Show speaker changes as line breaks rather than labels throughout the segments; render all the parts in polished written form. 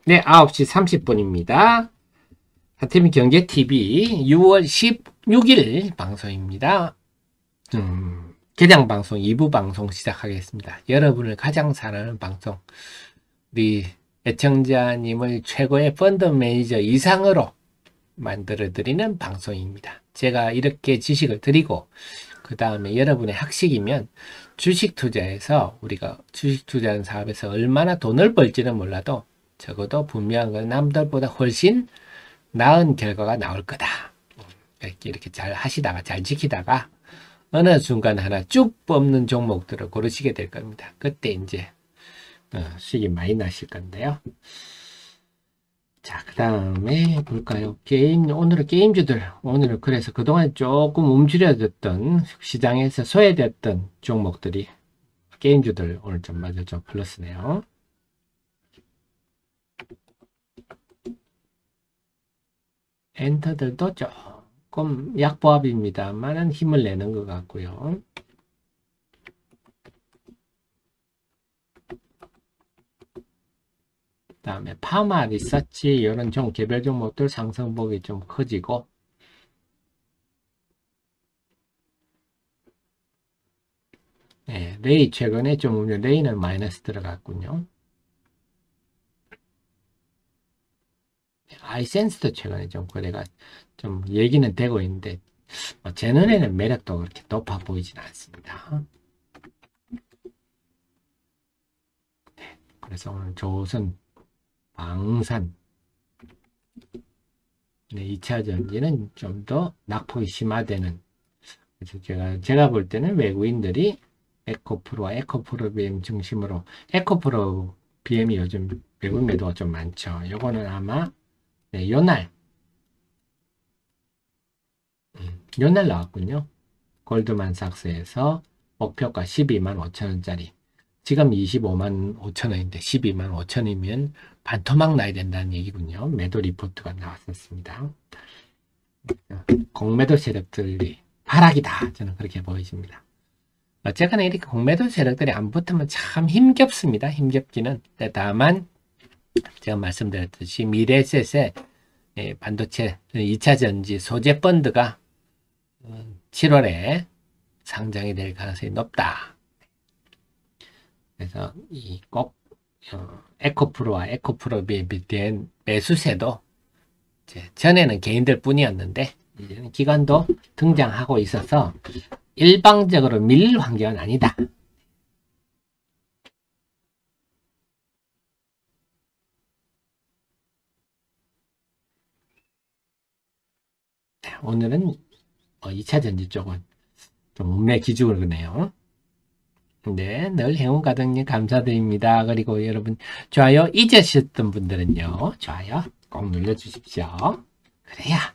네, 9시 30분입니다. 하태민 경제TV 6월 16일 방송입니다. 개장 방송 2부 방송 시작하겠습니다. 여러분을 가장 사랑하는 방송, 우리 애청자님을 최고의 펀드 매니저 이상으로 만들어드리는 방송입니다. 제가 이렇게 지식을 드리고 그 다음에 여러분의 학식이면 주식 투자에서 우리가 주식 투자하는 사업에서 얼마나 돈을 벌지는 몰라도 적어도 분명한 건 남들보다 훨씬 나은 결과가 나올 거다. 이렇게 잘 하시다가 잘 지키다가 어느 순간 하나 쭉 뽑는 종목들을 고르시게 될 겁니다. 그때 이제 수익이 많이 나실 건데요. 자, 그 다음에 볼까요? 오늘은 게임주들, 오늘은 그래서 그동안 조금 움츠려졌던 시장에서 소외됐던 종목들이 게임주들 오늘 좀 맞아 좀 플러스네요. 엔터들도 조금 약보합입니다만은 힘을 내는 것 같고요. 그 다음에 파마 리서치 이런 좀 개별 종목들 상승폭이 좀 커지고, 네, 레이 최근에 좀 레이는 마이너스 들어갔군요. 아이센스도 최근에 좀 거래가 좀 얘기는 되고 있는데 제 눈에는 매력도 그렇게 높아 보이진 않습니다. 네, 그래서 오늘 조선, 방산, 네, 2차 전지는 좀 더 낙폭이 심화되는, 그래서 제가 볼 때는 외국인들이 에코프로와 에코프로 BM 중심으로, 에코프로 BM이 요즘 외국 매도가 좀 많죠. 요거는 아마 네, 요날 나왔군요. 골드만삭스에서 목표가 12만 5천원짜리, 지금 25만 5천원인데 12만 5천이면 반토막 나야 된다는 얘기군요. 매도 리포트가 나왔었습니다. 공매도 세력들이 하락이다, 저는 그렇게 보여집니다. 어쨌거나 이렇게 공매도 세력들이 안 붙으면 참 힘겹습니다. 힘겹기는. 다만 제가 말씀드렸듯이 미래에셋의 반도체 2차 전지 소재 펀드가 7월에 상장이 될 가능성이 높다. 그래서 꼭 에코프로와 에코프로에 대한 매수세도 전에는 개인들 뿐이었는데 이제는 기관도 등장하고 있어서 일방적으로 밀릴 환경은 아니다. 오늘은 2차 전지 쪽은 좀 운매 기준으로네요. 네, 늘 행운 가득님 감사드립니다. 그리고 여러분 좋아요 잊으셨던 분들은요, 좋아요 꼭 눌러주십시오. 그래야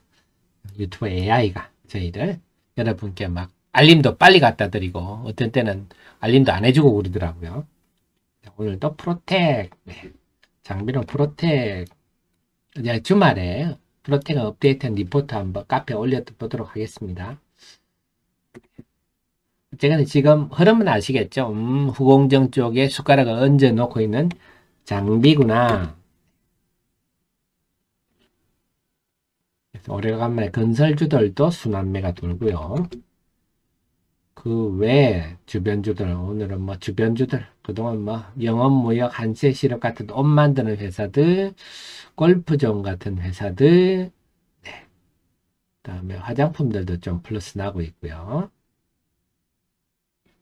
유튜브 AI가 저희를 여러분께 막 알림도 빨리 갖다 드리고 어떤 때는 알림도 안 해주고 그러더라고요. 오늘도 프로텍, 네, 장비로 프로텍, 이제 주말에 프로텍 업데이트한 리포트 한번 카페에 올려보도록 하겠습니다. 제가 지금 흐름은 아시겠죠? 후공정 쪽에 숟가락을 얹어 놓고 있는 장비구나. 그래서 오래간만에 건설주들도 순환매가 돌고요. 그 외에 주변주들, 오늘은 뭐 주변주들, 그동안 뭐 영업무역, 한세시럽 같은 옷 만드는 회사들, 골프존 같은 회사들, 네, 그다음에 화장품들도 좀 플러스 나고 있고요.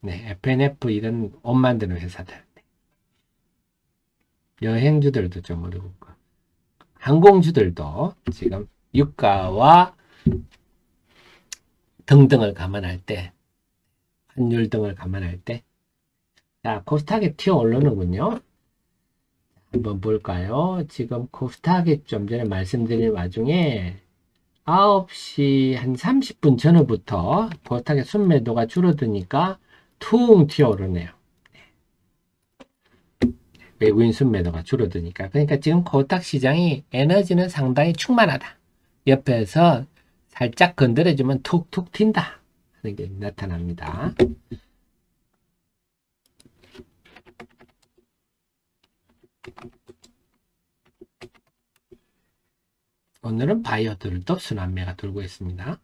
네, FNF 이런 옷 만드는 회사들, 여행주들도 좀 오르고 있고, 항공주들도 지금 유가와 등등을 감안할 때, 환율 등을 감안할 때, 자, 코스닥에 튀어 오르는군요. 한번 볼까요? 지금 코스닥에 좀 전에 말씀드린 와중에 9시 한 30분 전후부터 코스닥의 순매도가 줄어드니까 퉁 튀어 오르네요. 외국인 순매도가 줄어드니까. 그러니까 지금 코스닥 시장이 에너지는 상당히 충만하다. 옆에서 살짝 건드려주면 툭툭 튄다 하는 게 나타납니다. 오늘은 바이오들도 순환매가 돌고 있습니다.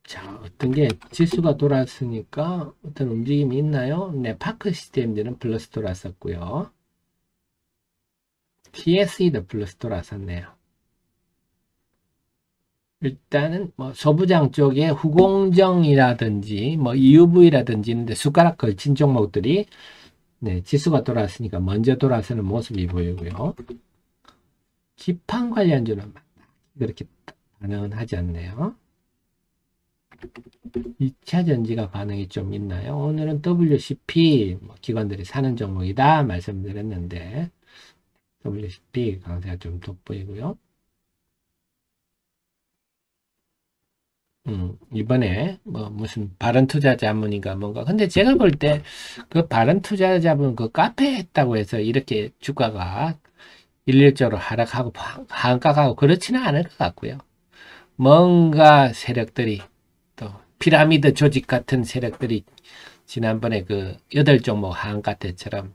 자, 어떤 게 지수가 돌았으니까 어떤 움직임이 있나요? 네, 파크 시스템들은 플러스 돌았었고요. TSE도 플러스 돌았었네요. 일단은 뭐 소부장 쪽에 후공정이라든지 뭐 EUV라든지 있는데 숟가락 걸친 종목들이 네, 지수가 돌았으니까 먼저 돌아서는 모습이 보이고요. 기판 관련주는 그렇게 반응은 하지 않네요. 2차 전지가 반응이 좀 있나요? 오늘은 WCP 기관들이 사는 종목이다 말씀드렸는데 WCP 강세가 좀 돋보이고요. 이번에 뭐 무슨 바른투자자문인가 뭔가 근데 제가 볼 때 그 바른투자자문 그 카페 했다고 해서 이렇게 주가가 일률적으로 하락하고 하락하고 그렇지는 않을 것 같고요. 뭔가 세력들이 또 피라미드 조직 같은 세력들이 지난번에 그 8종목 하한가 때처럼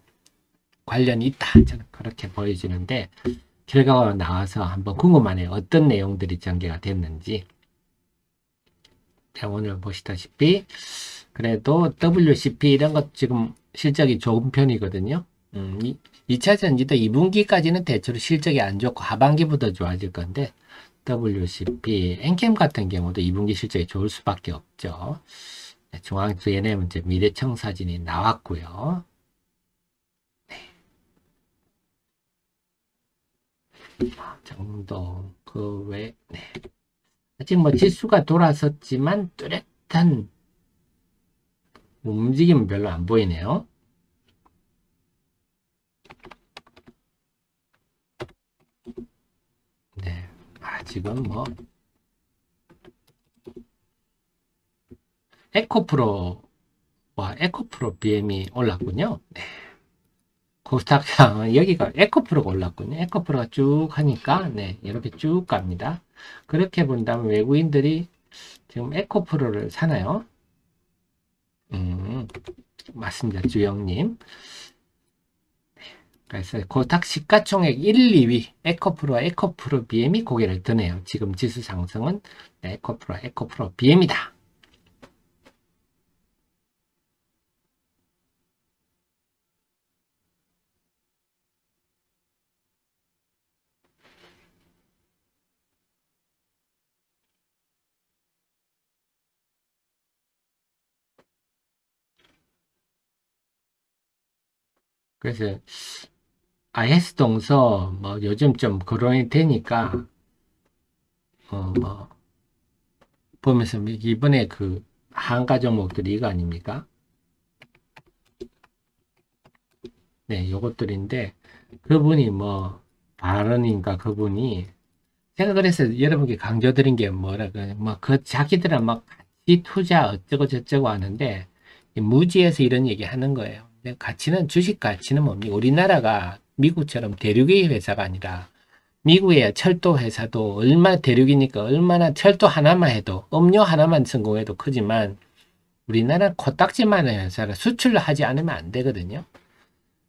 관련이 있다 저는 그렇게 보여지는데 결과가 나와서 한번 궁금하네요. 어떤 내용들이 전개가 됐는지. 자, 오늘 보시다시피 그래도 WCP 이런 것 지금 실적이 좋은 편이거든요. 2차 전지도 2분기까지는 대체로 실적이 안 좋고 하반기부터 좋아질 건데 WCP, 엔캠 같은 경우도 2분기 실적이 좋을 수밖에 없죠. 중앙수 얘네는 이제 미래청사진이 나왔고요. 네. 정도 그 외 네. 아직 뭐 지수가 돌아섰지만 뚜렷한 움직임은 별로 안 보이네요. 네. 지금 뭐 에코프로와 에코프로 BM이 올랐군요. 네. 코스닥 여기가 에코프로가 올랐군요. 에코프로가 쭉 하니까 네 이렇게 쭉 갑니다. 그렇게 본다면 외국인들이 지금 에코프로를 사나요? 맞습니다. 주영님. 그래서 코스닥 시가총액 1, 2위 에코프로와 에코프로 BM이 고개를 드네요. 지금 지수 상승은 네, 에코프로 BM이다. 그래서 IS 동서 뭐 요즘 좀 거론이 되니까 뭐 보면서 이번에 그 한가 종목들이 이거 아닙니까? 네, 요것들인데 그분이 뭐 발언인가 그분이 제가 그래서 여러분께 강조드린 게 뭐라 그래 뭐그 자기들은 막 가치 투자 어쩌고 저쩌고 하는데 무지에서 이런 얘기 하는 거예요. 가치는 주식 가치는 뭡니까? 우리나라가 미국처럼 대륙의 회사가 아니라 미국의 철도 회사도 얼마나 대륙이니까 얼마나 철도 하나만 해도 음료 하나만 성공해도 크지만 우리나라 코딱지만한 회사를 수출을 하지 않으면 안 되거든요.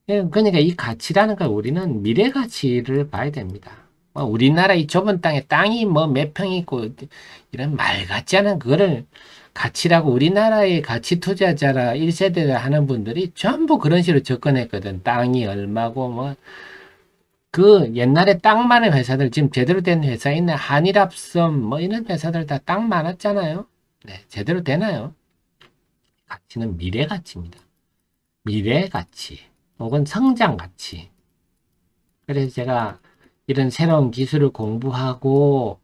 그러니까 이 가치라는 걸 우리는 미래 가치를 봐야 됩니다. 우리나라 이 좁은 땅이 뭐 몇 평 있고 이런 말 같지 않은 그거를 가치라고 우리나라의 가치 투자자라 1세대를 하는 분들이 전부 그런 식으로 접근했거든. 땅이 얼마고 뭐 그 옛날에 땅 많은 회사들 지금 제대로 된 회사 있는 한일합섬 뭐 이런 회사들 다 땅 많았잖아요. 네, 제대로 되나요? 가치는 미래 가치입니다. 미래 가치 혹은 성장 가치. 그래서 제가 이런 새로운 기술을 공부하고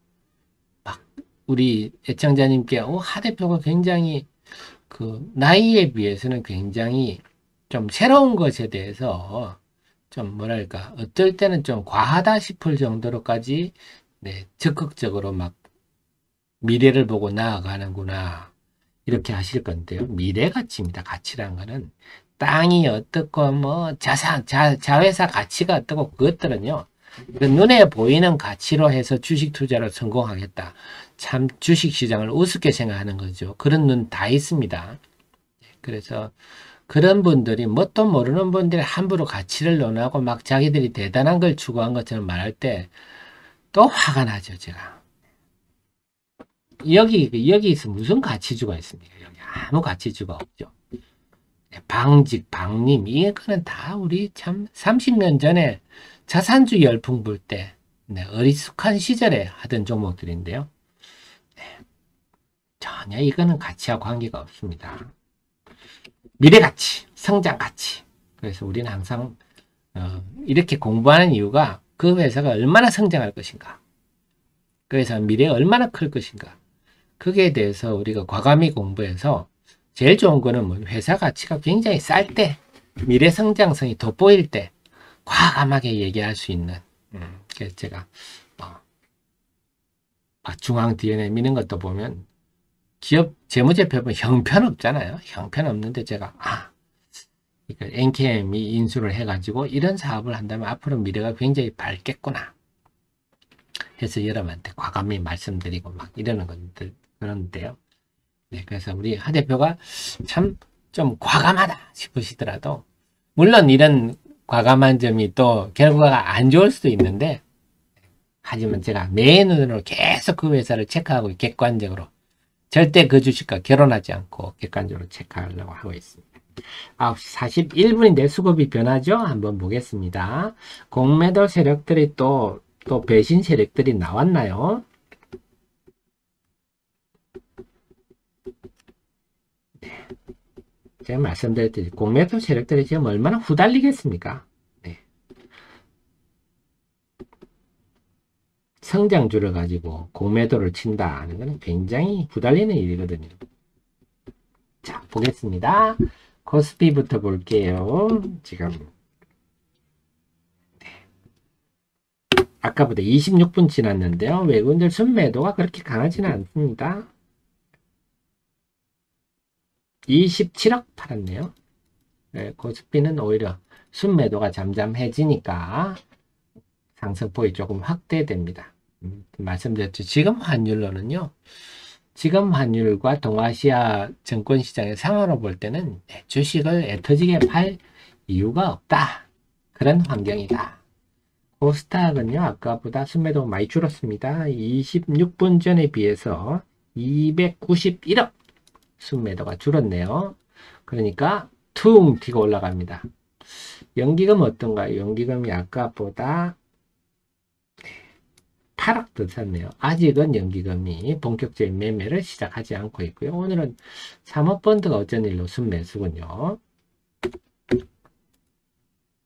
막 우리 애청자님께 하 대표가 굉장히 그 나이에 비해서는 굉장히 좀 새로운 것에 대해서 좀 뭐랄까 어떨 때는 좀 과하다 싶을 정도로까지 네, 적극적으로 막 미래를 보고 나아가는구나 이렇게 하실 건데요. 미래 가치입니다. 가치란 거는 땅이 어떻고 뭐 자산 자회사 가치가 어떻고 그것들은요 눈에 보이는 가치로 해서 주식 투자로 성공하겠다. 참 주식 시장을 우습게 생각하는 거죠. 그런 눈 다 있습니다. 그래서 그런 분들이 뭣도 모르는 분들이 함부로 가치를 논하고 막 자기들이 대단한 걸 추구한 것처럼 말할 때 또 화가 나죠, 제가. 여기서 무슨 가치주가 있습니까? 여기 아무 가치주가 없죠. 방직, 방림, 이거는 다 우리 참 30년 전에 자산주의 열풍 불 때, 어리숙한 시절에 하던 종목들인데요. 전혀 이거는 가치와 관계가 없습니다. 미래가치, 성장가치. 그래서 우리는 항상 이렇게 공부하는 이유가 그 회사가 얼마나 성장할 것인가, 그래서 미래가 얼마나 클 것인가, 거기에 대해서 우리가 과감히 공부해서 제일 좋은 거는 뭐 회사 가치가 굉장히 쌀 때, 미래 성장성이 돋보일 때 과감하게 얘기할 수 있는, 그래서 제가 중앙 DNA 미는 것도 보면 기업 재무제표 보면 형편없잖아요. 형편없는데 제가 NKM이 인수를 해가지고 이런 사업을 한다면 앞으로 미래가 굉장히 밝겠구나 해서 여러분한테 과감히 말씀드리고 막 이러는 건데, 그런데요. 네, 그래서 우리 하 대표가 참 좀 과감하다 싶으시더라도, 물론 이런 과감한 점이 또 결과가 안 좋을 수도 있는데, 하지만 제가 내 눈으로 계속 그 회사를 체크하고 객관적으로, 절대 그 주식과 결혼하지 않고 객관적으로 체크하려고 하고 있습니다. 9시 41분인데 수급이 변하죠? 한번 보겠습니다. 공매도 세력들이 또 배신 세력들이 나왔나요? 네. 제가 말씀드렸듯이 공매도 세력들이 지금 얼마나 후달리겠습니까? 네. 성장주를 가지고 공매도를 친다는 것은 굉장히 후달리는 일이거든요. 자, 보겠습니다. 코스피부터 볼게요. 지금 아까보다 26분 지났는데요. 외국인들 순매도가 그렇게 강하지는 않습니다. 27억 팔았네요. 네, 코스피는 오히려 순매도가 잠잠해지니까 상승폭이 조금 확대됩니다. 말씀드렸죠. 지금 환율로는요. 지금 환율과 동아시아 증권시장의 상황으로 볼 때는 주식을 애터지게 팔 이유가 없다. 그런 환경이다. 코스닥은요, 아까보다 순매도 많이 줄었습니다. 26분 전에 비해서 291억 순매도가 줄었네요. 그러니까 퉁 튀고 올라갑니다. 연기금 어떤가요? 연기금이 아까보다 8억 더 샀네요. 아직은 연기금이 본격적인 매매를 시작하지 않고 있고요. 오늘은 사모펀드가 어쩐 일로 순매수군요.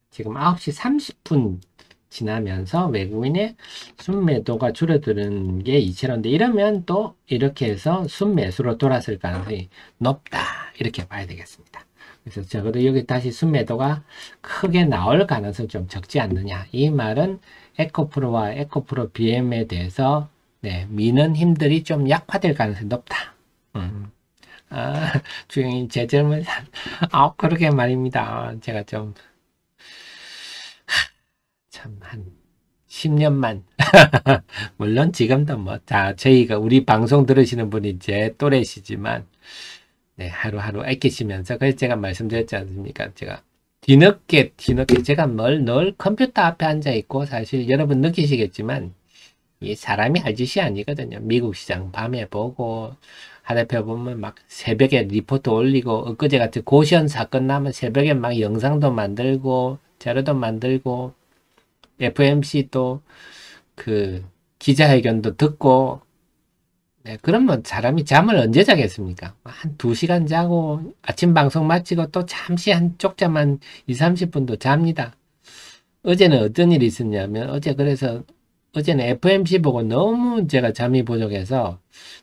지금 9시 30분 지나면서 외국인의 순매도가 줄어드는 게 이채로인데, 이러면 또 이렇게 해서 순매수로 돌아설 가능성이 높다, 이렇게 봐야 되겠습니다. 그래서 적어도 여기 다시 순매도가 크게 나올 가능성이 좀 적지 않느냐, 이 말은 에코프로와 에코프로 BM에 대해서 미는 힘들이 좀 약화될 가능성이 높다. 주영이 제 젊은 그러게 말입니다. 제가 좀 참 한 10년만 물론 지금도 저희가 우리 방송 들으시는 분이 제 또래시지만 하루하루 아끼시면서, 그래서 제가 말씀드렸지 않습니까? 제가 뒤늦게 제가 늘 컴퓨터 앞에 앉아 있고, 사실 여러분 느끼시겠지만 이 사람이 할 짓이 아니거든요. 미국 시장 밤에 보고, 하대표 보면 막 새벽에 리포트 올리고, 엊그제 같은 고시원 사건 나면 새벽에 막 영상도 만들고 자료도 만들고, FMC 또 그 기자회견도 듣고, 그러면 사람이 잠을 언제 자겠습니까? 한 2시간 자고 아침 방송 마치고 또 잠시 한 쪽잠만 20-30분도 잡니다. 어제는 어떤 일이 있었냐면, 어제는 FMC 보고 너무 제가 잠이 부족해서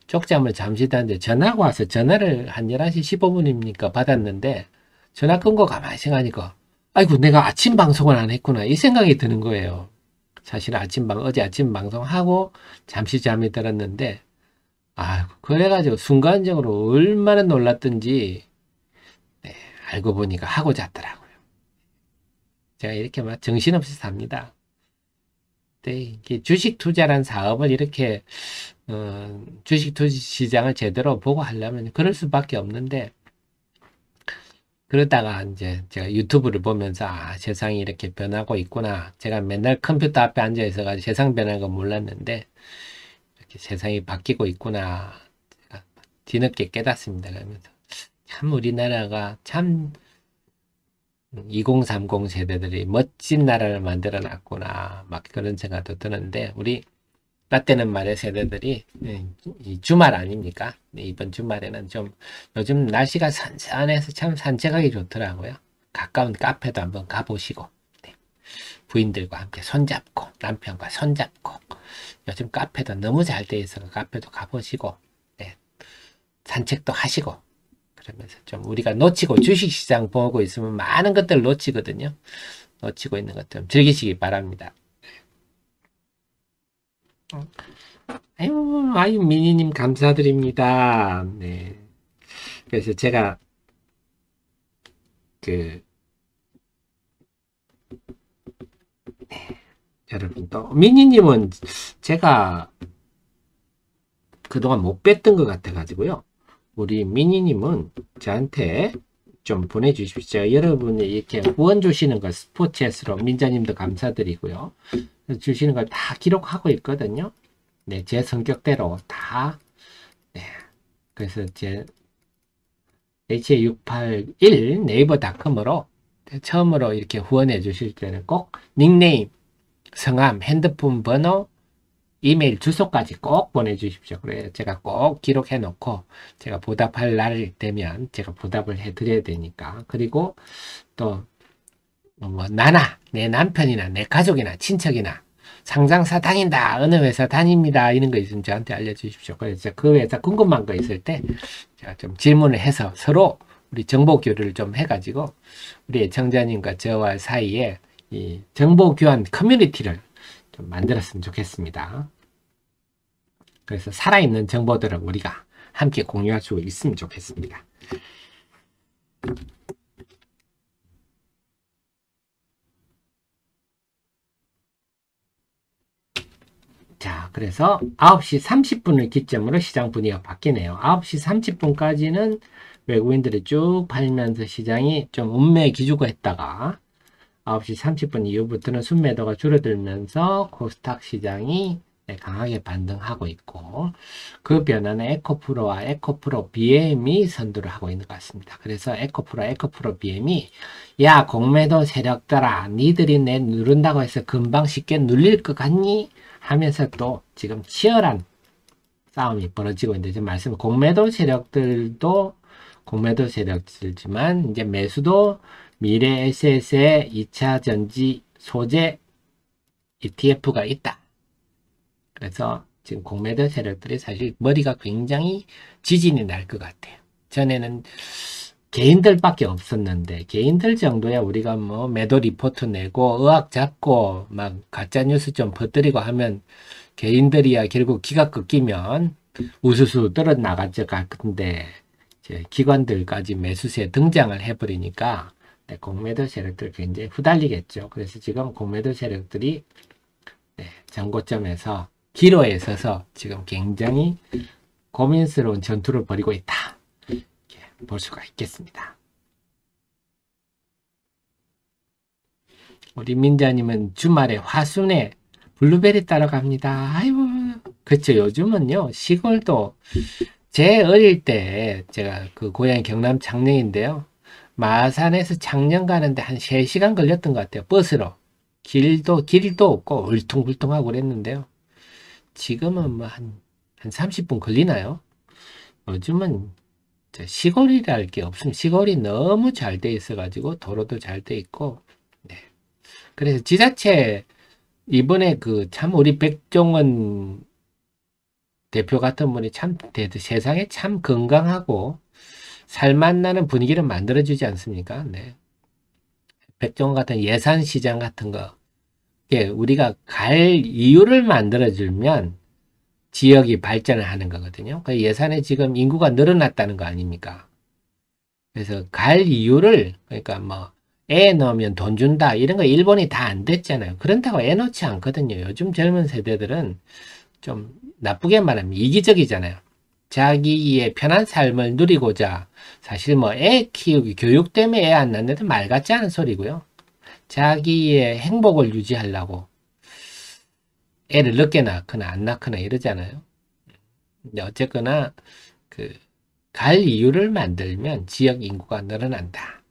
쪽잠을 잠시 잤는데 전화가 와서, 전화를 한 11시 15분입니까 받았는데, 전화 끊고 가만히 생각하니까 아이고, 내가 아침 방송을 안 했구나, 이 생각이 드는 거예요. 사실 어제 아침 방송하고 잠시 잠이 들었는데, 그래가지고 순간적으로 얼마나 놀랐던지 알고 보니까 하고 잤더라고요. 제가 이렇게 막 정신없이 삽니다. 때 이게 주식 투자란 사업을 이렇게 주식 투자 시장을 제대로 보고 하려면 그럴 수밖에 없는데, 그러다가 이제 제가 유튜브를 보면서 세상이 이렇게 변하고 있구나. 제가 맨날 컴퓨터 앞에 앉아 있어가지고 세상 변하는 거 몰랐는데 이렇게 세상이 바뀌고 있구나. 제가 뒤늦게 깨닫습니다. 그러면서 참 우리나라가 참 2030 세대들이 멋진 나라를 만들어 놨구나. 막 그런 생각도 드는데, 우리 라떼는 말의 세대들이 이 주말 아닙니까? 이번 주말에는 좀 요즘 날씨가 선선해서 참 산책하기 좋더라고요. 가까운 카페도 한번 가보시고, 네. 부인들과 함께 손잡고, 남편과 손잡고, 요즘 카페도 너무 잘 돼 있어서 카페도 가보시고, 네. 산책도 하시고, 그러면서 좀 우리가 놓치고, 주식시장 보고 있으면 많은 것들을 놓치거든요. 놓치고 있는 것들 즐기시기 바랍니다. 아유, 미니님 감사드립니다. 네. 그래서 제가, 네, 여러분 또, 미니님은 제가 그동안 못 뵀던 것 같아가지고요. 우리 미니님은 저한테 좀 보내주십시오. 여러분이 이렇게 후원 주시는 거 스포츠에스로 민자님도 감사드리고요. 주시는 걸 다 기록하고 있거든요. 네, 제 성격대로 다. 네, 그래서 제 HA681 네이버닷컴으로 처음으로 이렇게 후원해 주실 때는 꼭 닉네임, 성함, 핸드폰 번호, 이메일 주소까지 꼭 보내주십시오. 그래서 제가 꼭 기록해 놓고 제가 보답할 날 되면 제가 보답을 해 드려야 되니까. 그리고 또 뭐 나나 내 남편이나 내 가족이나 친척이나 상장사 다닌다, 어느 회사 다닙니다, 이런 거 있으면 저한테 알려주십시오. 그래서 그 회사 궁금한 거 있을 때 제가 좀 질문을 해서 서로 우리 정보 교류를 좀 해가지고 우리 애청자님과 저와 사이에 이 정보 교환 커뮤니티를 좀 만들었으면 좋겠습니다. 그래서 살아있는 정보들을 우리가 함께 공유할 수 있으면 좋겠습니다. 자, 그래서 9시 30분을 기점으로 시장 분위기가 바뀌네요. 9시 30분까지는 외국인들이 쭉 팔면서 시장이 좀 운매 기주고 했다가 9시 30분 이후부터는 순매도가 줄어들면서 코스닥 시장이 강하게 반등하고 있고, 그 변화는 에코프로와 에코프로 BM이 선두를 하고 있는 것 같습니다. 그래서 에코프로 BM이 야, 공매도 세력들아, 니들이 내 누른다고 해서 금방 쉽게 눌릴 것 같니? 하면서 또 지금 치열한 싸움이 벌어지고 있는데, 지금 말씀 공매도 세력들도 공매도 세력들지만 이제 매수도 미래 SS의 2차 전지 소재 ETF가 있다. 그래서 지금 공매도 세력들이 사실 머리가 굉장히 지진이 날 것 같아요. 전에는 개인들밖에 없었는데, 개인들 정도야 우리가 뭐 매도 리포트 내고 의학 잡고 막 가짜뉴스 좀 퍼뜨리고 하면 개인들이야 결국 기가 꺾이면 우수수 떨어 나갈 것 같은데, 이제 기관들까지 매수세에 등장을 해버리니까 공매도 세력들 굉장히 후달리겠죠. 그래서 지금 공매도 세력들이 전고점에서 기로에 서서 지금 굉장히 고민스러운 전투를 벌이고 있다, 이렇게 볼 수가 있겠습니다. 우리 민자님은 주말에 화순에 블루베리 따러 갑니다. 아이고, 그쵸. 요즘은요, 시골도, 제 어릴 때, 제가 그 고향이 경남 창녕인데요. 마산에서 창녕 가는데 한 3시간 걸렸던 것 같아요. 버스로. 길도 없고 울퉁불퉁하고 그랬는데요. 지금은 뭐 한 30분 걸리나요? 요즘은 시골이랄 게 없으면 시골이 너무 잘 돼 있어가지고 도로도 잘 돼 있고, 네. 그래서 지자체 이번에 그 참 우리 백종원 대표 같은 분이 참 세상에 참 건강하고 살맛 나는 분위기를 만들어주지 않습니까? 네. 백종원 같은 예산시장 같은 거, 우리가 갈 이유를 만들어주면 지역이 발전을 하는 거거든요. 그 예산에 지금 인구가 늘어났다는 거 아닙니까? 그래서 갈 이유를, 그러니까 뭐 애 넣으면 돈 준다 이런 거 일본이 다 안 됐잖아요. 그런다고 애 넣지 않거든요. 요즘 젊은 세대들은 좀 나쁘게 말하면 이기적이잖아요. 자기의 편한 삶을 누리고자 사실 뭐 애 키우기 교육 때문에 애 안 낳는 데는 말 같지 않은 소리고요. 자기의 행복을 유지하려고 애를 늦게 낳거나 안 낳거나 이러잖아요. 근데 어쨌거나 갈 이유를 만들면 지역 인구가 늘어난다.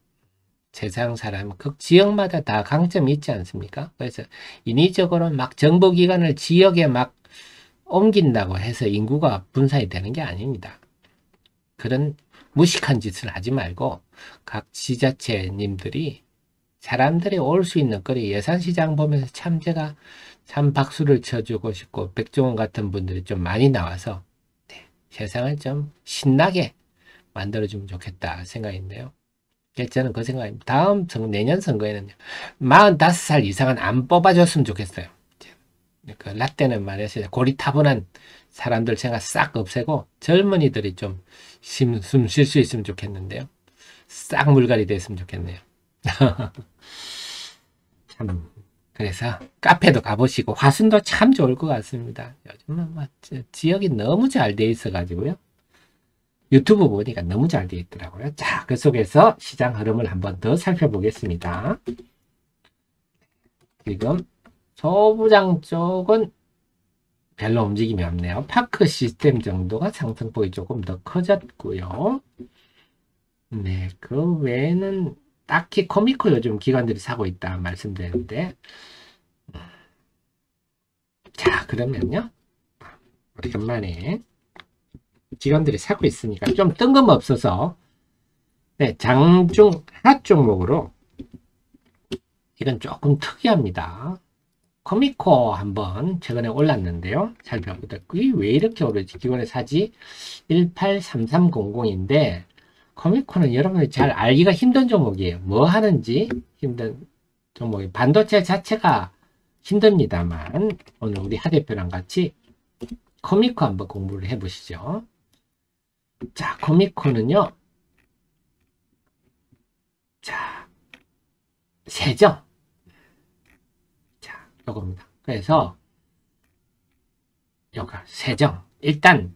세상 사람 각 지역마다 다 강점이 있지 않습니까? 그래서 인위적으로 막 정보기관을 지역에 막 옮긴다고 해서 인구가 분산이 되는 게 아닙니다. 그런 무식한 짓을 하지 말고 각 지자체님들이 사람들이 올 수 있는 거리 예산시장 보면서 참 제가 참 박수를 쳐주고 싶고 백종원 같은 분들이 좀 많이 나와서 세상을 좀 신나게 만들어주면 좋겠다 생각인데요. 저는 그 생각입니다. 다음 내년 선거에는 45살 이상은 안 뽑아줬으면 좋겠어요. 그 라떼는 말해서 고리타분한 사람들 생각 싹 없애고 젊은이들이 좀 숨 쉴 수 있으면 좋겠는데요. 싹 물갈이 됐으면 좋겠네요. 참 그래서 카페도 가보시고 화순도 참 좋을 것 같습니다. 요즘은 뭐 지역이 너무 잘 돼 있어 가지고요. 유튜브 보니까 너무 잘 돼 있더라고요. 자, 그 속에서 시장 흐름을 한번 더 살펴보겠습니다. 지금 소부장 쪽은 별로 움직임이 없네요. 파크 시스템 정도가 상승폭이 조금 더 커졌고요. 네, 그 외에는 딱히 코미코 요즘 기관들이 사고 있다 말씀드렸는데, 자, 그러면요. 오랜만에 기관들이 사고 있으니까 좀 뜬금없어서, 네, 장중 하 종목으로 이건 조금 특이합니다. 코미코 한번 최근에 올랐는데요. 살펴보다 왜 이렇게 오르지? 기관에 사지 183300인데 코미코는 여러분이 잘 알기가 힘든 종목이에요. 뭐 하는지 힘든 종목이 반도체 자체가 힘듭니다만 오늘 우리 하 대표랑 같이 코미코 한번 공부를 해보시죠. 자, 코미코는요. 자, 세정. 자, 요겁니다. 그래서 요가 세정. 일단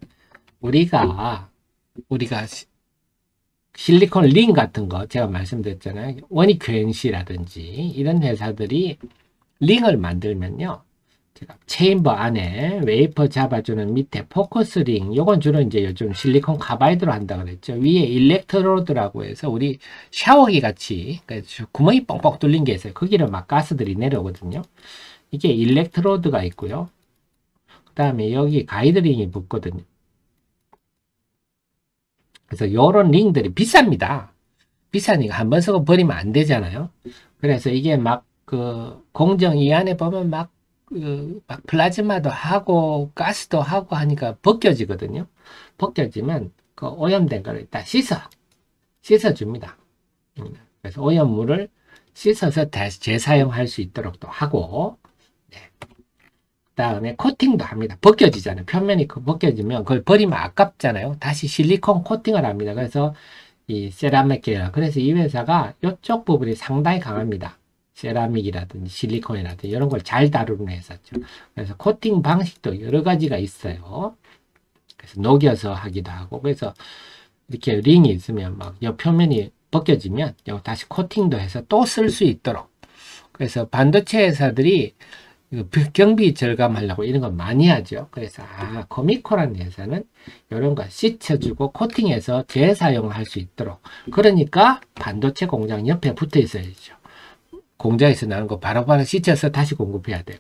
우리가 실리콘 링 같은 거 제가 말씀드렸잖아요. 원익교행시라든지 이런 회사들이 링을 만들면요. 제가 체인버 안에 웨이퍼 잡아주는 밑에 포커스 링, 요건 주로 이제 요즘 실리콘 카바이드로 한다 그랬죠. 위에 일렉트로드라고 해서 우리 샤워기 같이 구멍이 뻥뻥 뚫린 게 있어요. 거기를 막 가스들이 내려오거든요. 이게 일렉트로드가 있고요. 그 다음에 여기 가이드링이 붙거든요. 그래서 요런 링들이 비쌉니다. 비싸니까 한 번 쓰고 버리면 안 되잖아요. 그래서 이게 막 공정 이 안에 보면 막 플라즈마도 하고 가스도 하고 하니까 벗겨지거든요. 벗겨지면 그 오염된 거를 다 씻어줍니다. 그래서 오염물을 씻어서 다시 재사용할 수 있도록 또 하고, 네. 그 다음에 코팅도 합니다. 벗겨지잖아요. 표면이 벗겨지면 그걸 버리면 아깝잖아요. 다시 실리콘 코팅을 합니다. 그래서 이 세라믹 계열. 그래서 이 회사가 이쪽 부분이 상당히 강합니다. 세라믹이라든지 실리콘이라든지 이런 걸 잘 다루는 회사죠. 그래서 코팅 방식도 여러 가지가 있어요. 그래서 녹여서 하기도 하고, 그래서 이렇게 링이 있으면 막 옆 표면이 벗겨지면 다시 코팅도 해서 또 쓸 수 있도록. 그래서 반도체 회사들이 경비 절감하려고 이런 거 많이 하죠. 그래서 코미코라는 회사는 이런 거 씻어주고 코팅해서 재사용할 수 있도록. 그러니까 반도체 공장 옆에 붙어 있어야죠. 공장에서 나는 거 바로바로 씻어서 다시 공급해야 되고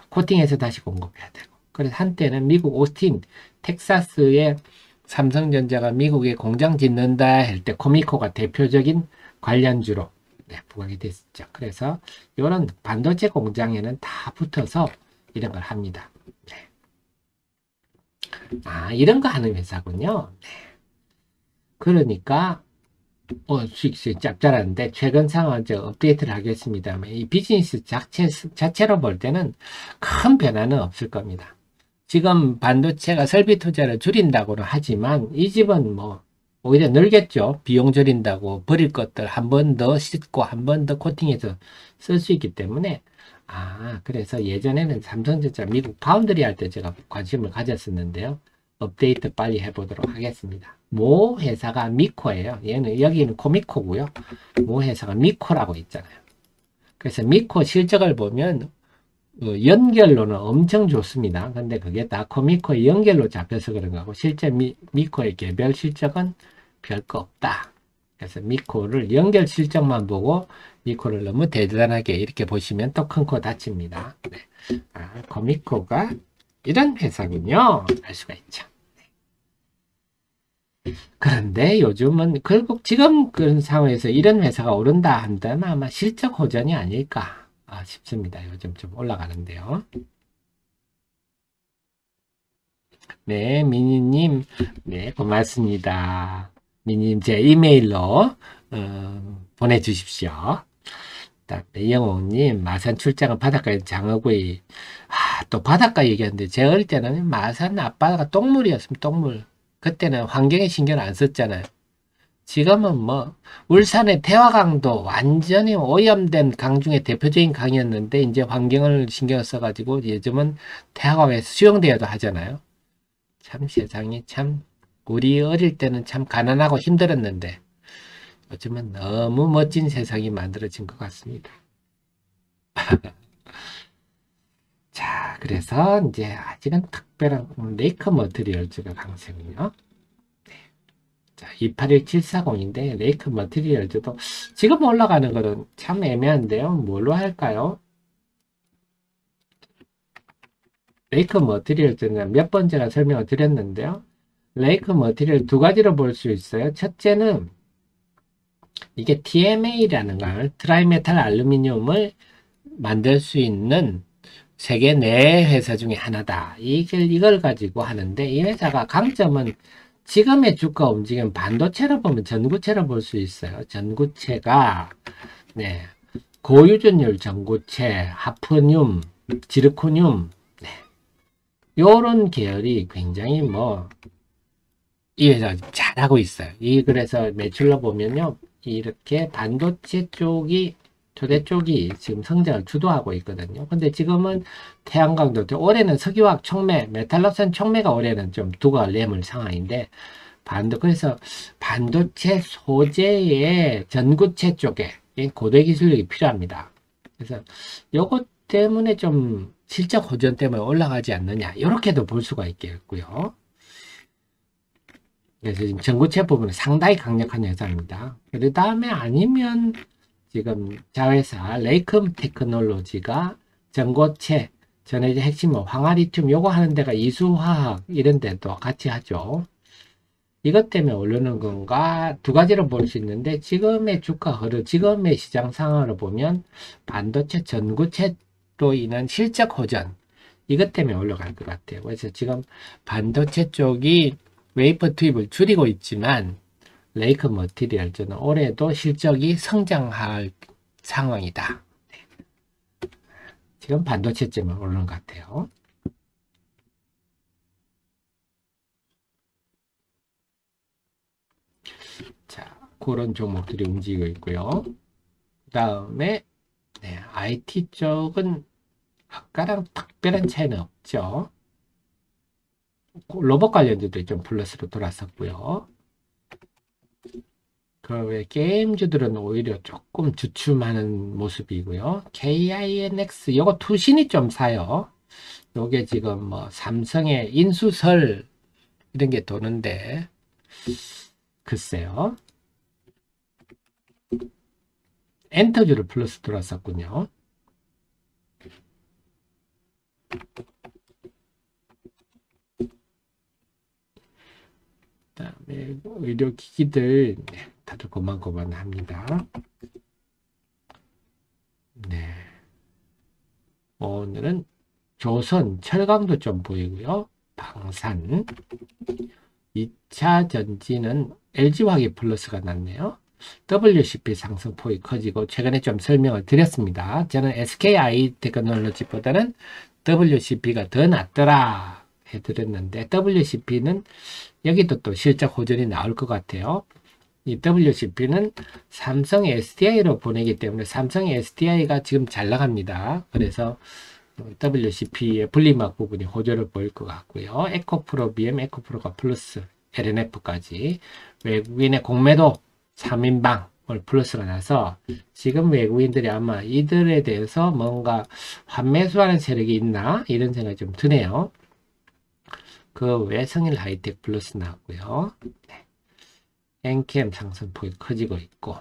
코팅해서 다시 공급해야 되고. 그래서 한때는 미국 오스틴 텍사스의 삼성전자가 미국에 공장 짓는다 할 때 코미코가 대표적인 관련주로 부각이 됐죠. 그래서 이런 반도체 공장에는 다 붙어서 이런 걸 합니다. 네. 이런 거 하는 회사군요. 네. 그러니까 수익이 짭짤한데 최근 상황 업데이트를 하겠습니다만 이 비즈니스 자체로 볼 때는 큰 변화는 없을 겁니다. 지금 반도체가 설비 투자를 줄인다고는 하지만 이 집은 뭐 오히려 늘겠죠. 비용 절인다고 버릴 것들 한 번 더 씻고 한 번 더 코팅해서 쓸 수 있기 때문에 그래서 예전에는 삼성전자 미국 파운드리 할 때 제가 관심을 가졌었는데요. 업데이트 빨리 해보도록 하겠습니다. 모 회사가 미코예요. 여기는 코미코고요. 모 회사가 미코라고 있잖아요. 그래서 미코 실적을 보면 연결로는 엄청 좋습니다. 근데 그게 다 코미코의 연결로 잡혀서 그런 거고 실제 미코의 개별 실적은 별거 없다. 그래서 미코를 연결 실적만 보고 미코를 너무 대단하게 이렇게 보시면 또 큰 코 다칩니다. 네. 코미코가 이런 회사군요. 알 수가 있죠. 그런데 요즘은 결국 지금 그런 상황에서 이런 회사가 오른다 한다면 아마 실적 호전이 아닐까 싶습니다. 요즘 좀 올라가는데요. 네, 미니님, 네, 고맙습니다. 미니님, 제 이메일로 보내주십시오. 이영호님, 마산 출장은 바닷가에 장어구이. 또 바닷가 얘기하는데, 제가 어릴 때는 마산 앞바다가 똥물이었습니다. 똥물. 그때는 환경에 신경을 안 썼잖아요. 지금은 뭐 울산의 태화강도 완전히 오염된 강 중에 대표적인 강이었는데 이제 환경을 신경 써가지고 요즘은 태화강에서 수영대회도 하잖아요. 참 세상이 참 우리 어릴 때는 참 가난하고 힘들었는데 요즘은 너무 멋진 세상이 만들어진 것 같습니다. 자, 그래서 이제 아직은 특별한 레이크 머티리얼즈가 강세군요. 281740인데 레이크 머티리얼즈도 지금 올라가는 거는 참 애매한데요. 뭘로 할까요? 레이크 머티리얼즈는 몇 번 제가 설명을 드렸는데요. 레이크 머티리얼 두 가지로 볼 수 있어요. 첫째는 이게 TMA라는 걸 트라이메탈 알루미늄을 만들 수 있는 세계 내 회사 중에 하나다. 이걸 가지고 하는데 이 회사가 강점은 지금의 주가 움직임 반도체로 보면 전구체로 볼 수 있어요. 전구체가 네, 고유전율 전구체, 하프늄, 지르코늄 요런 계열이 굉장히 이 회사가 잘하고 있어요. 그래서 매출로 보면요. 이렇게 반도체 쪽이 초대 쪽이 지금 성장을 주도하고 있거든요. 근데 지금은 태양광도 올해는 석유화학 촉매, 메탈럽산 촉매가 올해는 좀 두가 내물 상황인데 그래서 반도체 소재의 전구체 쪽에 고대 기술력이 필요합니다. 그래서 요것 때문에 좀 실적 호전 때문에 올라가지 않느냐 이렇게도 볼 수가 있겠고요. 그래서 지금 전구체 부분은 상당히 강력한 회사입니다. 그 다음에 아니면 지금 자회사 레이컴 테크놀로지가 전고체, 전해질 핵심 황화리튬 요거 하는 데가 이수화학 이런 데도 같이 하죠. 이것 때문에 오르는 건가 두 가지로 볼 수 있는데 지금의 주가 지금의 시장 상황으로 보면 반도체 전구체로 인한 실적 호전 이것 때문에 올라갈 것 같아요. 그래서 지금 반도체 쪽이 웨이퍼 투입을 줄이고 있지만 레이크 머티리얼즈는 올해도 실적이 성장할 상황이다. 지금 반도체쯤은 오르는 것 같아요. 자, 그런 종목들이 움직이고 있고요. 그 다음에 IT 쪽은 아까랑 특별한 차이는 없죠. 로봇 관련주도 좀 플러스로 돌았었고요. 그 외 게임주들은 오히려 조금 주춤하는 모습이고요. KINX 요거 투신이 좀 사요. 요게 지금 삼성의 인수설 이런 게 도는데 글쎄요. 엔터주를 플러스 돌았었군요. 그다음에 의료기기들 다들 고만고만합니다. 네. 오늘은 조선, 철강도 좀 보이고요. 방산, 2차 전지는 LG화학이 플러스가 났네요. WCP 상승폭이 커지고 최근에 좀 설명을 드렸습니다. 저는 SKI 테크놀로지보다는 WCP가 더 낫더라 해드렸는데 WCP는 여기도 또 실적 호전이 나올 것 같아요. 이 WCP는 삼성 SDI로 보내기 때문에 삼성 SDI가 지금 잘 나갑니다. 그래서 WCP의 분리막 부분이 호전을 보일 것 같고요. 에코프로 BM, 에코프로가 플러스 LNF까지 외국인의 공매도 3인방을 플러스가 나서 지금 외국인들이 아마 이들에 대해서 뭔가 환매수하는 세력이 있나 이런 생각이 좀 드네요. 그 외 성일 하이텍 플러스 나왔고요. 네. 엔캠 상승폭이 커지고 있고,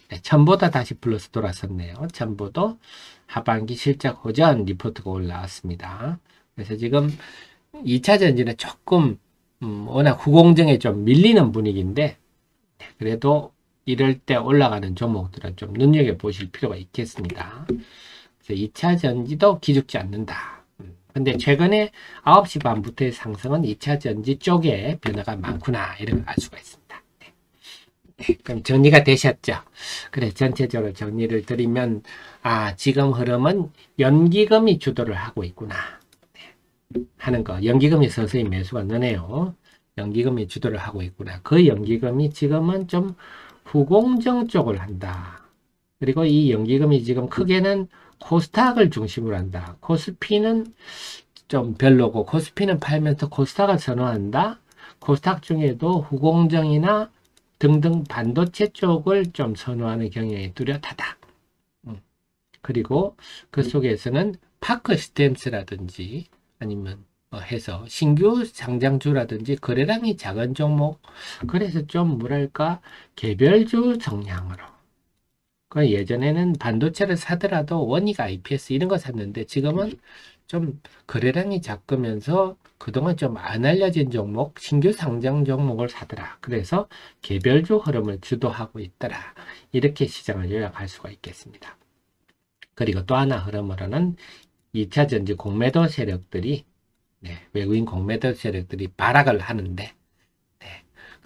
네, 첨보도 다시 플러스 돌아섰네요. 첨보도 하반기 실적 호전 리포트가 올라왔습니다. 그래서 지금 2차 전지는 조금 워낙 후공정에 좀 밀리는 분위기인데, 네, 그래도 이럴 때 올라가는 종목들은 좀 눈여겨보실 필요가 있겠습니다. 그래서 2차 전지도 기죽지 않는다. 근데 최근에 9시 반부터의 상승은 2차 전지 쪽에 변화가 많구나 이런 걸 알 수가 있습니다. 네, 그럼 정리가 되셨죠? 그래, 전체적으로 정리를 드리면 지금 흐름은 연기금이 주도를 하고 있구나 하는 거. 연기금이 서서히 매수가 느네요. 연기금이 주도를 하고 있구나. 그 연기금이 지금은 좀 후공정 쪽을 한다. 그리고 이 연기금이 지금 크게는 코스닥을 중심으로 한다. 코스피는 좀 별로고 코스피는 팔면서 코스닥을 선호한다. 코스닥 중에도 후공정이나 등등 반도체 쪽을 좀 선호하는 경향이 뚜렷하다. 그리고 그 속에서는 파크 스템스라든지 아니면 해서 신규 상장주라든지 거래량이 작은 종목, 그래서 좀 뭐랄까 개별주 성향으로. 그 예전에는 반도체를 사더라도 원익 IPS 이런 거 샀는데 지금은 좀 거래량이 작으면서 그동안 좀 안 알려진 종목, 신규 상장 종목을 사더라. 그래서 개별주 흐름을 주도하고 있더라. 이렇게 시장을 요약할 수가 있겠습니다. 그리고 또 하나 흐름으로는 2차 전지 공매도 세력들이 외국인 공매도 세력들이 발악을 하는데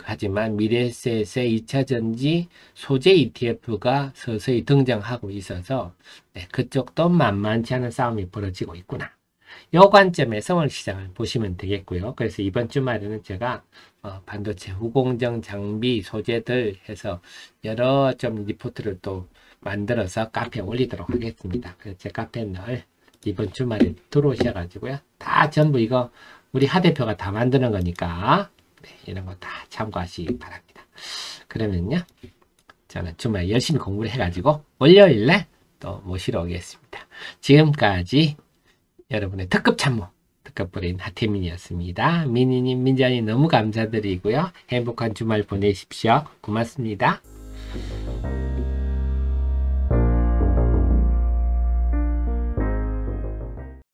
하지만 미래에셋의 2차 전지 소재 ETF가 서서히 등장하고 있어서 그쪽도 만만치 않은 싸움이 벌어지고 있구나. 이 관점에서 오늘 시장을 보시면 되겠고요. 그래서 이번 주말에는 제가 반도체 후공정 장비 소재들 해서 여러 좀 리포트를 또 만들어서 카페에 올리도록 하겠습니다. 그래서 제 카페는 이번 주말에 들어오셔가지고요. 다 전부 이거 우리 하 대표가 다 만드는 거니까 이런 거 다 참고하시기 바랍니다. 그러면요, 저는 주말 열심히 공부를 해가지고 월요일날 또 모시러 오겠습니다. 지금까지 여러분의 특급 참모, 특급부린 하태민이었습니다. 미니님, 민자님 너무 감사드리고요. 행복한 주말 보내십시오. 고맙습니다.